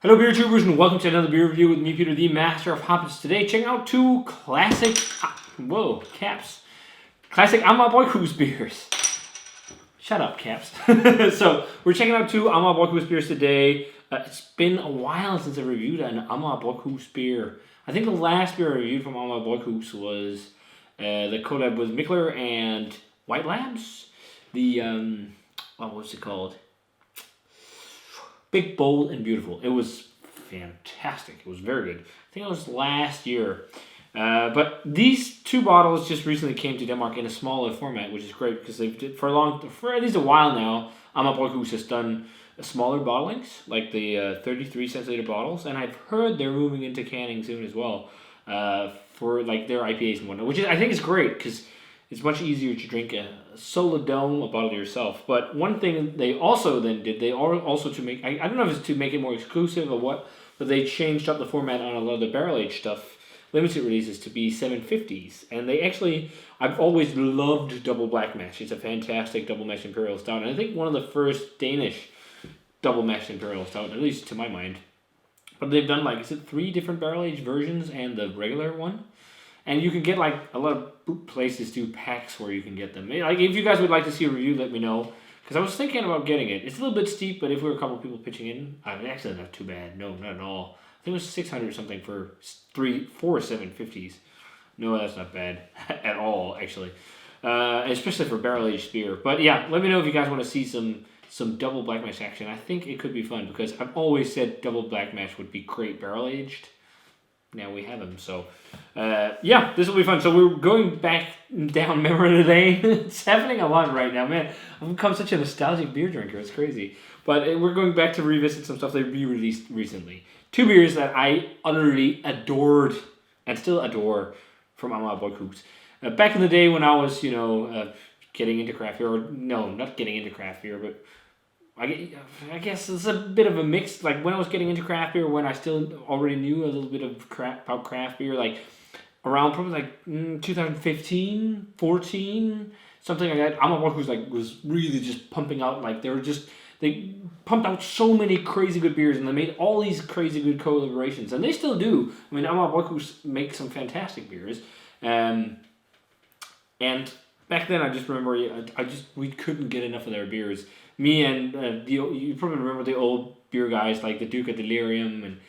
Hello beer tubers and welcome to another beer review with me, Peter, the master of hoppers. Today checking out two classic, classic Amager beers. Shut up, Caps. So we're checking out two Amager beers today. It's been a while since I reviewed an Amager beer. I think the last beer I reviewed from Amager was the collab with Mikkeller and White Labs. The, what's it called? Big, Bold, and Beautiful. It was fantastic. It was very good. I think it was last year. But these two bottles just recently came to Denmark in a smaller format, which is great because they've did for at least a while now. Amager has done smaller bottlings, like the 33 centiliter bottles, and I've heard they're moving into canning soon as well for like their IPAs and whatnot, which I think is great because it's much easier to drink a solo dome, a bottle yourself. But one thing they also then did, they are also to make, I don't know if it's to make it more exclusive or what, but they changed up the format on a lot of the barrel age stuff, limited releases, to be 750s. And they actually, I've always loved double black mash. It's a fantastic double mash imperial stout. And I think one of the first Danish double mash imperial stout, at least to my mind. But they've done like, is it 3 different barrel age versions and the regular one? And you can get like a lot of places do packs where you can get them. Like if you guys would like to see a review, let me know. Because I was thinking about getting it. It's a little bit steep, but if we were a couple of people pitching in, actually not too bad. No, not at all. I think it was 600 or something for 4 750s. No, that's not bad at all, actually. Especially for barrel aged beer. But yeah, let me know if you guys want to see some double black mash action. I think it could be fun because I've always said double black mash would be great barrel aged. Now we have them, so yeah, this will be fun. So we're going back down memory lane. It's happening a lot right now, man. I've become such a nostalgic beer drinker. It's crazy. But we're going back to revisit some stuff they re-released recently. 2 beers that I utterly adored and still adore from Amager. Back in the day when I was, getting into craft beer, or no, not getting into craft beer, but I guess it's a bit of a mix. Like when I was getting into craft beer, when I still already knew a little bit of about craft beer, like around probably like 2015, 14, something like that. Amager was really just pumping out, like they pumped out so many crazy good beers, and they made all these crazy good collaborations, and they still do. I mean, Amager make some fantastic beers, and back then I just remember we couldn't get enough of their beers. Me and you probably remember the old beer guys like the Duke of Delirium and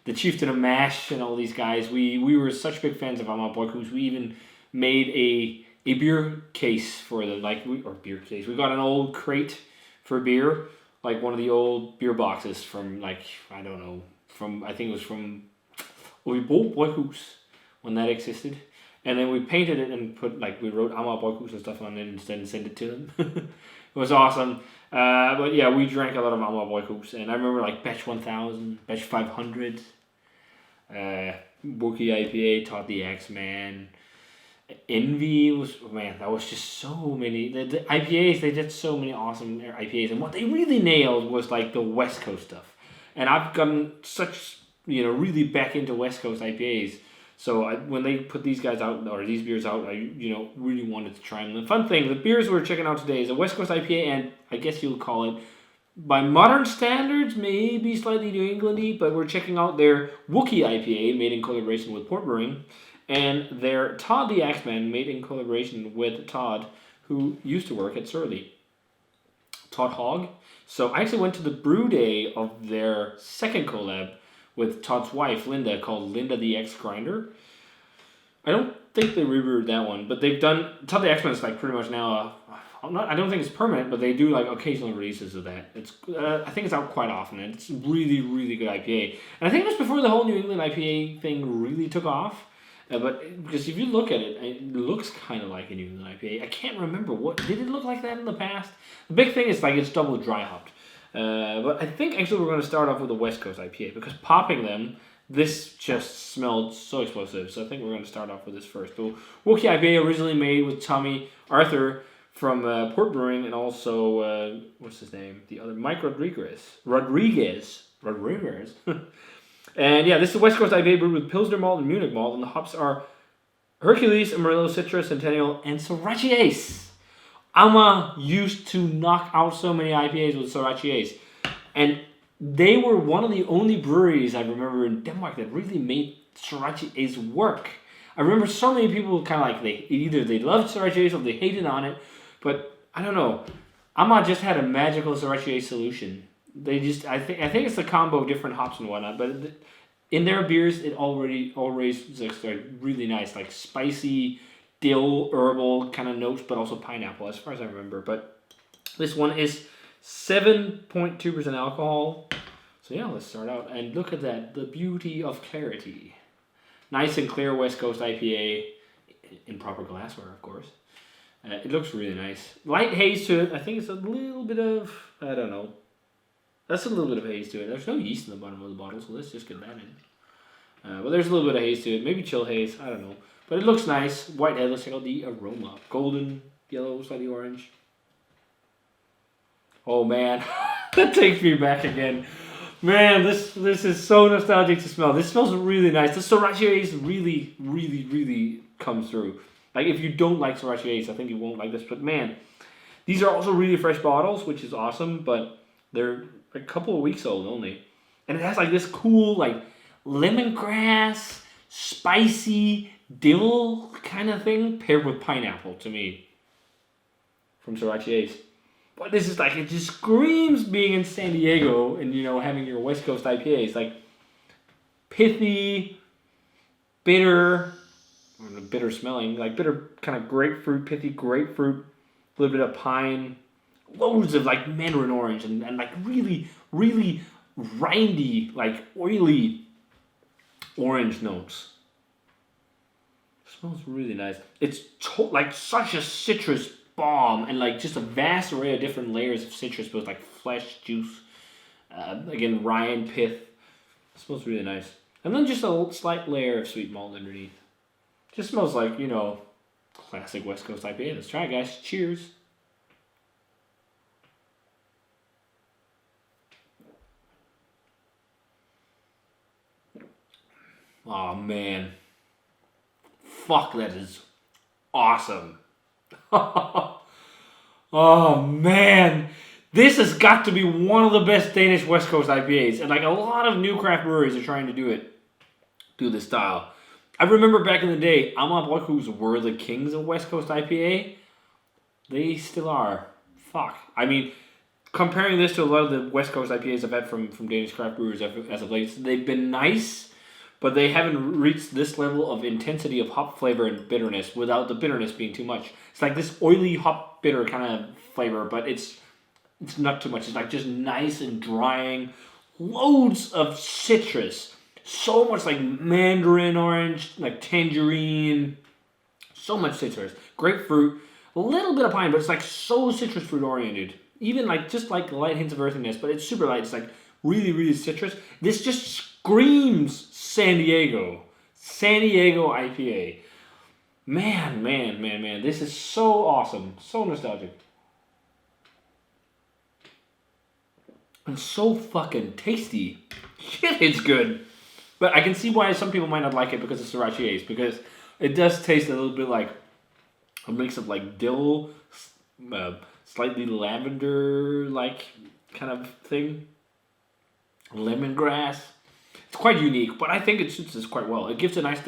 the Chieftain of Mash and all these guys. We were such big fans of Amager. We even made a beer case for them, We got an old crate for beer, like one of the old beer boxes from I think it was from Brewed when that existed. And then we painted it and we wrote Amager and stuff on it instead and sent it to them. It was awesome. But yeah, we drank a lot of Amager, and I remember like Batch 1000, Batch 500, Wookiee IPA, Todd the Axeman, Envy that was just so many. The IPAs, they did so many awesome IPAs, and what they really nailed was like the West Coast stuff. And I've gotten such, really back into West Coast IPAs. So when they put these guys out, or these beers out, I really wanted to try them. The fun thing, the beers we're checking out today is a West Coast IPA, and I guess you'll call it, by modern standards, maybe slightly New Englandy, but we're checking out their Wookiee IPA, made in collaboration with Port Brewing, and their Todd the Axeman, made in collaboration with Todd, who used to work at Surly. Todd Hogg. So I actually went to the brew day of their second collab with Todd's wife, Linda, called Linda the X Grinder. I don't think they rebrewed that one, but they've done, Todd the X-Men is like pretty much now, I don't think it's permanent, but they do like occasional releases of that. It's I think it's out quite often, and it's really, really good IPA. And I think it was before the whole New England IPA thing really took off, but because if you look at it, it looks kind of like a New England IPA. I can't remember, did it look like that in the past? The big thing is like it's double dry hopped. But I think actually we're going to start off with a West Coast IPA because popping them, this just smelled so explosive. So I think we're going to start off with this first. The Wookiee IPA originally made with Tommy Arthur from Port Brewing, and also, what's his name? The other, Mike Rodriguez. And yeah, this is a West Coast IPA brewed with Pilsner malt and Munich malt, and the hops are Hercules, Amarillo, Citra, Centennial, and Sorachi Ace. Alma used to knock out so many IPAs with Sorachi Ace. And they were one of the only breweries I remember in Denmark that really made Sriracha Ace work. I remember so many people kind of like, they loved Sriracha Ace or they hated on it, but I don't know. Amager just had a magical Sriracha Ace solution. I think it's a combo of different hops and whatnot, but in their beers, it always really nice, like spicy, dill, herbal kind of notes, but also pineapple, as far as I remember. But this one is 7.2% alcohol. So yeah, let's start out. And look at that, the beauty of clarity. Nice and clear West Coast IPA, in proper glassware, of course. It looks really nice. Light haze to it. I think it's a little bit of, I don't know. That's a little bit of haze to it. There's no yeast in the bottom of the bottle, so let's just get that in. But there's a little bit of haze to it. Maybe chill haze. I don't know. But it looks nice. White head. Let's check out the aroma. Golden, yellow, slightly orange. Oh, man. That takes me back again. Man, this is so nostalgic to smell. This smells really nice. The Sriracha Ace really, really, really comes through. Like, if you don't like Sriracha Ace, I think you won't like this. But, man, these are also really fresh bottles, which is awesome. But they're a couple of weeks old only. And it has, like, this cool, like, lemongrass, spicy, dill kind of thing paired with pineapple to me from Sriracha Ace. But this is like, it just screams being in San Diego and, you know, having your West Coast IPAs. Like, pithy, bitter, bitter smelling, like bitter kind of grapefruit, pithy grapefruit, a little bit of pine, loads of like mandarin orange and like really, really rindy, like oily orange notes. It smells really nice. It's like such a citrus bomb and like just a vast array of different layers of citrus, both like flesh, juice, again, rind, pith. It smells really nice. And then just a slight layer of sweet malt underneath. Just smells like, you know, classic West Coast IPA. Let's try it, guys. Cheers. Oh, man. Fuck, that is awesome. Oh, man. This has got to be one of the best Danish West Coast IPAs. And like a lot of new craft breweries are trying to do this style. I remember back in the day, Amager were the kings of West Coast IPA. They still are. Fuck. I mean, comparing this to a lot of the West Coast IPAs I've had from Danish craft brewers as of late, they've been nice, but they haven't reached this level of intensity of hop flavor and bitterness without the bitterness being too much. It's like this oily hop bitter kind of flavor, but it's not too much. It's like just nice and drying. Loads of citrus. So much like mandarin orange, like tangerine. So much citrus. Grapefruit. A little bit of pine, but it's like so citrus fruit oriented. Even like just like light hints of earthiness, but it's super light. It's like really, really citrus. This just screams San Diego. San Diego IPA. Man. This is so awesome. So nostalgic. And so fucking tasty. Shit, it's good. But I can see why some people might not like it because of Sriracha Ace. Because it does taste a little bit like a mix of like dill, slightly lavender-like kind of thing. Lemongrass. It's quite unique, but I think it suits this quite well. It gives a nice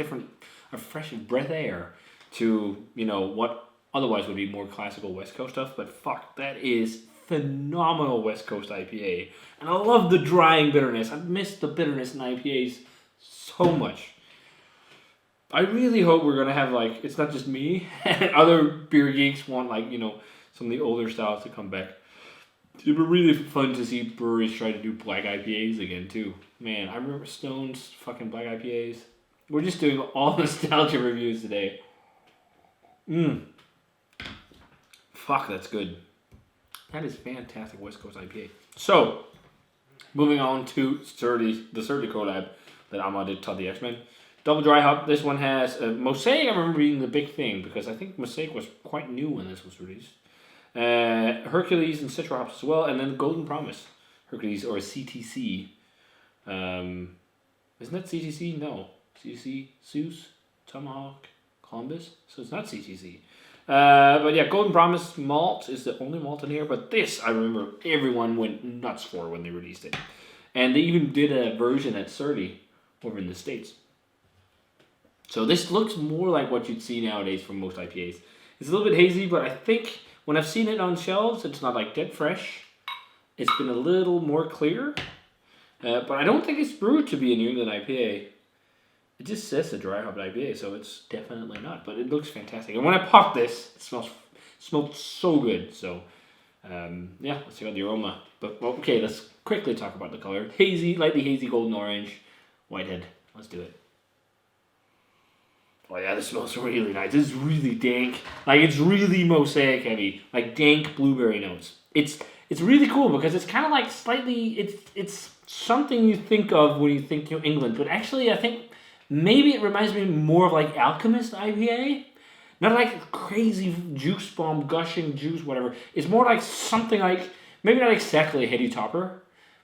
a fresh breath air to, you know, what otherwise would be more classical West Coast stuff. But fuck, that is phenomenal West Coast IPA. And I love the drying bitterness. I miss the bitterness in IPAs so much. I really hope we're going to have, like, it's not just me. Other beer geeks want, like, you know, some of the older styles to come back. It would be really fun to see breweries try to do black IPAs again, too. Man, I remember Stone's fucking black IPAs. We're just doing all nostalgia reviews today. Fuck, that's good. That is fantastic West Coast IPA. So, moving on to the Surly collab that Amager did, Todd the X-Men. Double dry hop. This one has Mosaic. I remember being the big thing because I think Mosaic was quite new when this was released. Hercules and Citra hops as well, and then Golden Promise. Hercules or CTC. Isn't that CTC? No. CTC, Zeus, Tomahawk, Columbus. So it's not CTC. But yeah, Golden Promise malt is the only malt in here. But this, I remember everyone went nuts for when they released it. And they even did a version at 30 over in the States. So this looks more like what you'd see nowadays from most IPAs. It's a little bit hazy, but I think when I've seen it on shelves, it's not like dead fresh. It's been a little more clear. But I don't think it's brewed to be a New England IPA. It just says a dry hop IPA, so it's definitely not. But it looks fantastic. And when I pop this, it smells so good. So yeah, let's check out the aroma. But okay, let's quickly talk about the color. Hazy, lightly hazy golden orange, whitehead. Let's do it. Oh yeah, this smells really nice. This is really dank. Like, it's really mosaic heavy. Like dank blueberry notes. It's really cool because it's kind of like slightly, it's something you think of when you think New England. But actually, I think maybe it reminds me more of like Alchemist IPA. Not like crazy juice bomb, gushing juice, whatever. It's more like something like, maybe not exactly a heady topper,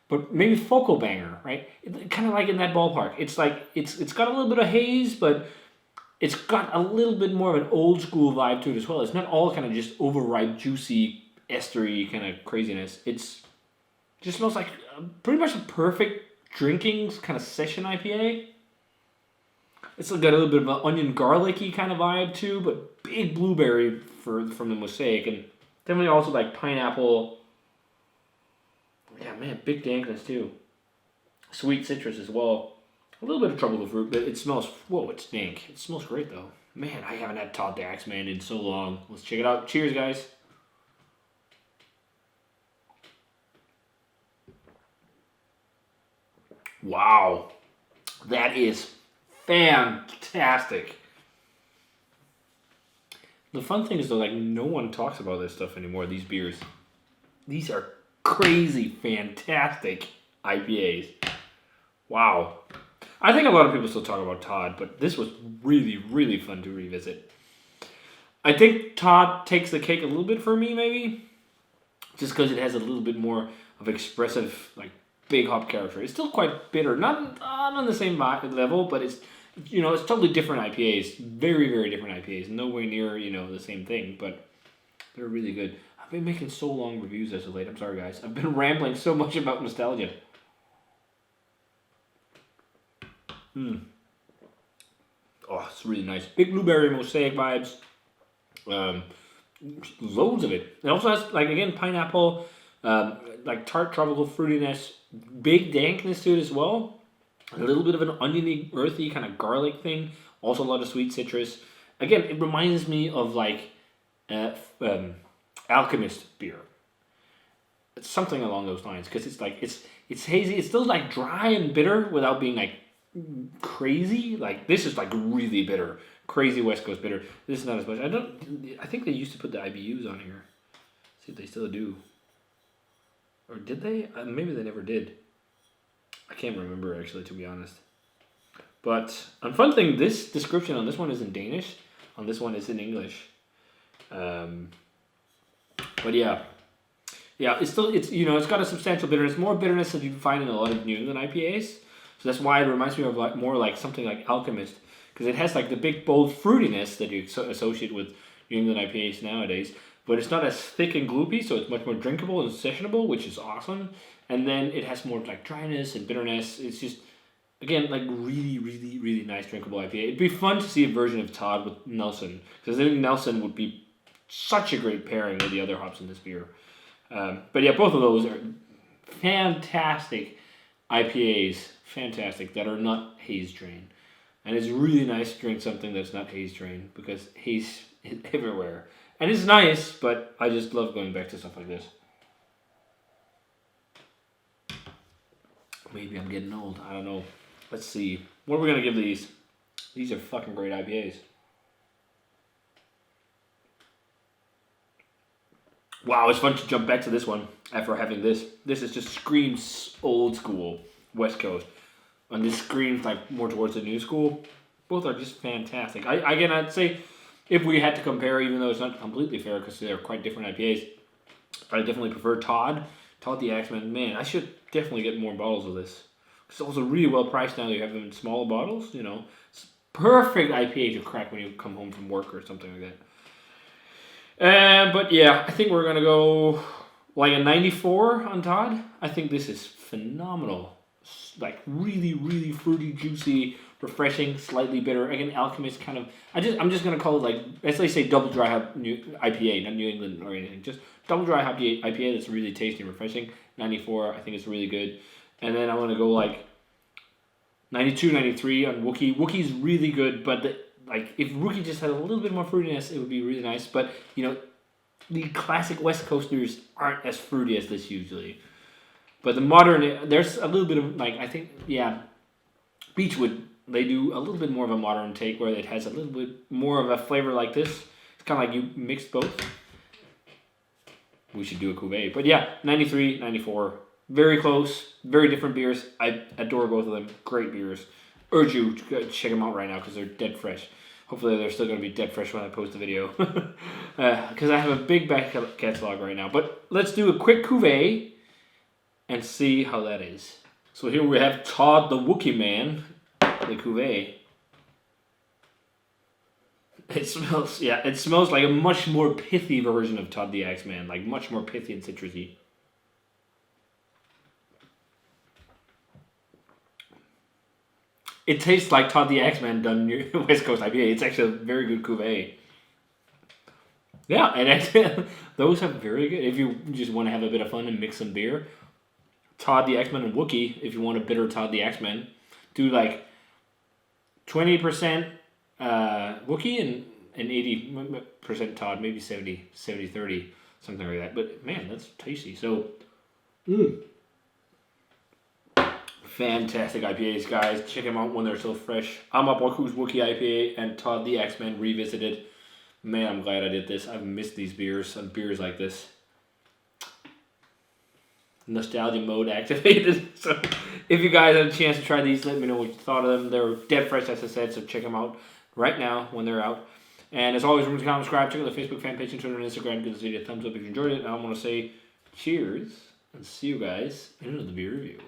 but maybe focal banger, right? Kind of like in that ballpark. It's like, it's got a little bit of haze, but it's got a little bit more of an old school vibe to it as well. It's not all kind of just overripe, juicy, estery kind of craziness. It's just smells like pretty much a perfect drinking kind of session IPA. It's got a little bit of an onion garlicky kind of vibe too, but big blueberry from the mosaic, and definitely also like pineapple. Yeah, man, big dankness too. Sweet citrus as well. A little bit of tropical fruit, but it smells, whoa, it's dank. It smells great though. Man, I haven't had Todd Dax, man, in so long. Let's check it out. Cheers, guys. Wow. That is fantastic. The fun thing is though, like, no one talks about this stuff anymore, these beers. These are crazy, fantastic IPAs. Wow. I think a lot of people still talk about Todd, but this was really, really fun to revisit. I think Todd takes the cake a little bit for me, maybe. Just because it has a little bit more of expressive, like, big hop character. It's still quite bitter. Not on the same level, but it's, you know, it's totally different IPAs. Very, very different IPAs. Nowhere near, you know, the same thing, but they're really good. I've been making so long reviews as of late. I'm sorry, guys. I've been rambling so much about nostalgia. Oh, it's really nice. Big blueberry mosaic vibes. Loads of it. It also has, like, again, pineapple, like tart tropical fruitiness, big dankness to it as well. A little bit of an oniony, earthy kind of garlic thing. Also a lot of sweet citrus. Again, it reminds me of like Alchemist beer. It's something along those lines because it's like it's hazy. It's still like dry and bitter without being like crazy. Like, this is like really bitter, crazy West Coast bitter. This is not as much. I think they used to put the IBUs on here. See if they still do. Or did they? Maybe they never did. I can't remember actually, to be honest. But a fun thing, this description on this one is in Danish. On this one is in English. But yeah. Yeah, it's you know, it's got a substantial bitterness, more bitterness than you find in a lot of New England IPAs. So that's why it reminds me of like more like something like Alchemist, because it has like the big bold fruitiness that you associate with New England IPAs nowadays, but it's not as thick and gloopy, so it's much more drinkable and sessionable, which is awesome. And then it has more like dryness and bitterness. It's just, again, like really, really, really nice drinkable IPA. It'd be fun to see a version of Todd with Nelson, because I think Nelson would be such a great pairing with the other hops in this beer. But yeah, both of those are fantastic IPAs, fantastic, that are not haze drain. And it's really nice to drink something that's not haze drain, because haze is everywhere. And it's nice, but I just love going back to stuff like this. Maybe I'm getting old, I don't know. Let's see. What are we going to give these? These are fucking great IPAs. Wow, it's fun to jump back to this one after having this. This is just screams old school West Coast. And this screams like more towards the new school. Both are just fantastic. I'd say if we had to compare, even though it's not completely fair because they're quite different IPAs, I definitely prefer Todd. Todd the Axeman. Man, I should definitely get more bottles of this. It's also really well priced now. You have them in smaller bottles, you know. It's perfect IPA to crack when you come home from work or something like that. But yeah, I think we're going to go like a 94 on Todd. I think this is phenomenal. like really, really fruity, juicy, refreshing, slightly bitter. Again, Alchemist kind of. I'm just gonna call it like, as they say, double dry hop IPA, not New England or anything. Just double dry hop IPA that's really tasty and refreshing. 94, I think it's really good. And then I'm gonna go like 92, 93 on Wookiee. Wookiee's really good, but if Wookiee just had a little bit more fruitiness, it would be really nice. But the classic West Coasters aren't as fruity as this usually. But the modern, there's a little bit of I think, Beechwood, they do a little bit more of a modern take where it has a little bit more of a flavor like this. It's kind of like you mixed both. We should do a cuvee. But 93, 94, very close, very different beers. I adore both of them. Great beers. Urge you to check them out right now because they're dead fresh. Hopefully they're still going to be dead fresh when I post the video. Because I have a big back catalog right now. But let's do a quick cuvee and see how that is. So here we have Todd the Wookiee Man, the cuvee. It smells like a much more pithy version of Todd the Axeman, like much more pithy and citrusy. It tastes like Todd the Axeman done near West Coast IPA. It's actually a very good cuvee. Yeah, and actually, those are very good. If you just want to have a bit of fun and mix some beer, Todd the Axeman and Wookiee, if you want a bitter Todd the Axeman, do like 20% Wookiee and 80% Todd, maybe 70-30, something like that. But man, that's tasty. So, fantastic IPAs, guys. Check them out when they're still fresh. I'm up Wookiee IPA and Todd the Axeman Revisited. Man, I'm glad I did this. I've missed these beers and beers like this. Nostalgia mode activated. So if you guys had a chance to try these, let me know what you thought of them. They're dead fresh, as I said, so check them out right now when they're out. And as always, remember to comment, subscribe, check out the Facebook fan page and Twitter and Instagram. Give this video a thumbs up if you enjoyed it. And I want to say cheers and see you guys in another beer review.